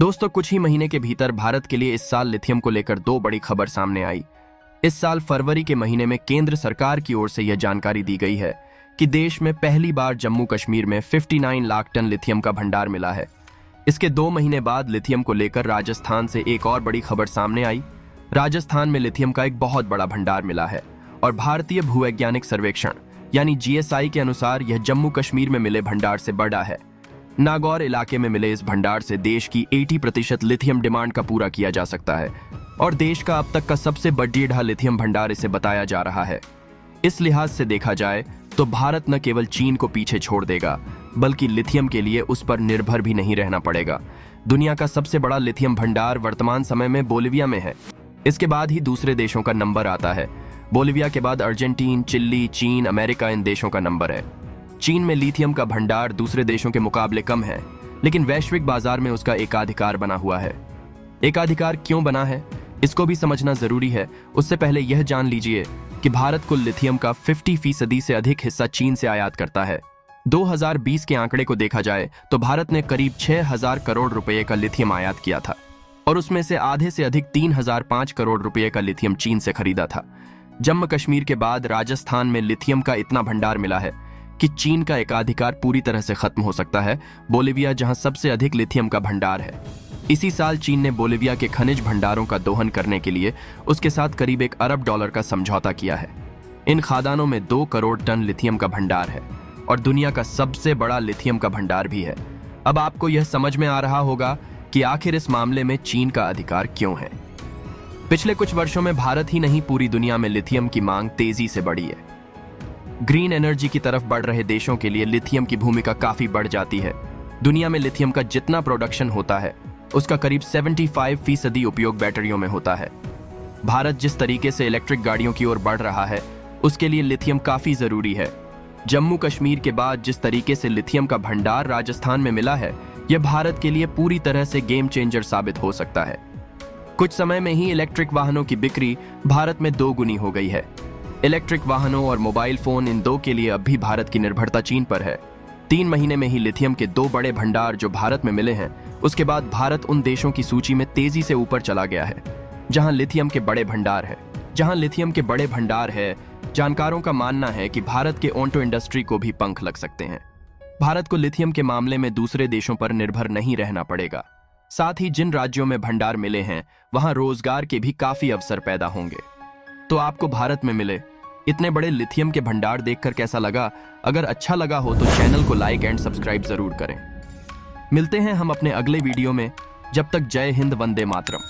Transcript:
दोस्तों, कुछ ही महीने के भीतर भारत के लिए इस साल लिथियम को लेकर दो बड़ी खबर सामने आई। इस साल फरवरी के महीने में केंद्र सरकार की ओर से यह जानकारी दी गई है कि देश में पहली बार जम्मू कश्मीर में 59 लाख टन लिथियम का भंडार मिला है। इसके 2 महीने बाद लिथियम को लेकर राजस्थान से एक और बड़ी खबर सामने आई। राजस्थान में लिथियम का एक बहुत बड़ा भंडार मिला है और भारतीय भूवैज्ञानिक सर्वेक्षण यानी GSI के अनुसार यह जम्मू कश्मीर में मिले भंडार से बड़ा है। नागौर इलाके में मिले इस भंडार से देश की 80% लिथियम डिमांड का पूरा किया जा सकता है और देश का अब तक का सबसे बड़ा लिथियम भंडार इसे बताया जा रहा है। इस लिहाज से देखा जाए तो भारत न केवल चीन को पीछे छोड़ देगा बल्कि लिथियम के लिए उस पर निर्भर भी नहीं रहना पड़ेगा। दुनिया का सबसे बड़ा लिथियम भंडार वर्तमान समय में बोलिविया में है। इसके बाद ही दूसरे देशों का नंबर आता है। बोलिविया के बाद अर्जेंटीन, चिली, चीन, अमेरिका इन देशों का नंबर है। चीन में लिथियम का भंडार दूसरे देशों के मुकाबले कम है, लेकिन वैश्विक बाजार में उसका एकाधिकार बना हुआ है। एकाधिकार क्यों बना है, इसको भी समझना जरूरी है। उससे पहले यह जान लीजिए कि भारत कुल लिथियम का 50% से अधिक हिस्सा चीन से आयात करता है। 2020 के आंकड़े को देखा जाए तो भारत ने करीब 6,000 करोड़ रुपए का लिथियम आयात किया था और उसमें से आधे से अधिक 3,005 करोड़ रुपए का लिथियम चीन से खरीदा था। जम्मू कश्मीर के बाद राजस्थान में लिथियम का इतना भंडार मिला है कि चीन का एकाधिकार पूरी तरह से खत्म हो सकता है। बोलिविया जहां सबसे अधिक लिथियम का भंडार है। इसी साल चीन ने बोलिविया के खनिज भंडारों का दोहन करने के लिए उसके साथ करीब $1 अरब का समझौता किया है। इन खादानों में 2 करोड़ टन लिथियम का भंडार है और दुनिया का सबसे बड़ा लिथियम का भंडार भी है। अब आपको यह समझ में आ रहा होगा कि आखिर इस मामले में चीन का अधिकार क्यों है। पिछले कुछ वर्षों में भारत ही नहीं, पूरी दुनिया में लिथियम की मांग तेजी से बढ़ी है। ग्रीन एनर्जी की तरफ बढ़ रहे देशों के लिए लिथियम की भूमिका काफी बढ़ जाती है। दुनिया में लिथियम का जितना प्रोडक्शन होता है उसका करीब 75% उपयोग बैटरियों में होता है। भारत जिस तरीके से इलेक्ट्रिक गाड़ियों की ओर बढ़ रहा है उसके लिए लिथियम काफी जरूरी है। जम्मू कश्मीर के बाद जिस तरीके से लिथियम का भंडार राजस्थान में मिला है, यह भारत के लिए पूरी तरह से गेम चेंजर साबित हो सकता है। कुछ समय में ही इलेक्ट्रिक वाहनों की बिक्री भारत में 2 गुनी हो गई है। इलेक्ट्रिक वाहनों और मोबाइल फोन, इन दो के लिए अब भी भारत की निर्भरता चीन पर है। 3 महीने में ही लिथियम के 2 बड़े भंडार जो भारत में मिले हैं, उसके बाद भारत उन देशों की सूची में तेजी से ऊपर चला गया है जहां लिथियम के बड़े भंडार है। जानकारों का मानना है कि भारत के ऑटो इंडस्ट्री को भी पंख लग सकते हैं। भारत को लिथियम के मामले में दूसरे देशों पर निर्भर नहीं रहना पड़ेगा। साथ ही जिन राज्यों में भंडार मिले हैं वहां रोजगार के भी काफी अवसर पैदा होंगे। तो आपको भारत में मिले इतने बड़े लिथियम के भंडार देखकर कैसा लगा? अगर अच्छा लगा हो तो चैनल को लाइक एंड सब्सक्राइब जरूर करें। मिलते हैं हम अपने अगले वीडियो में। जब तक जय हिंद, वंदे मातरम।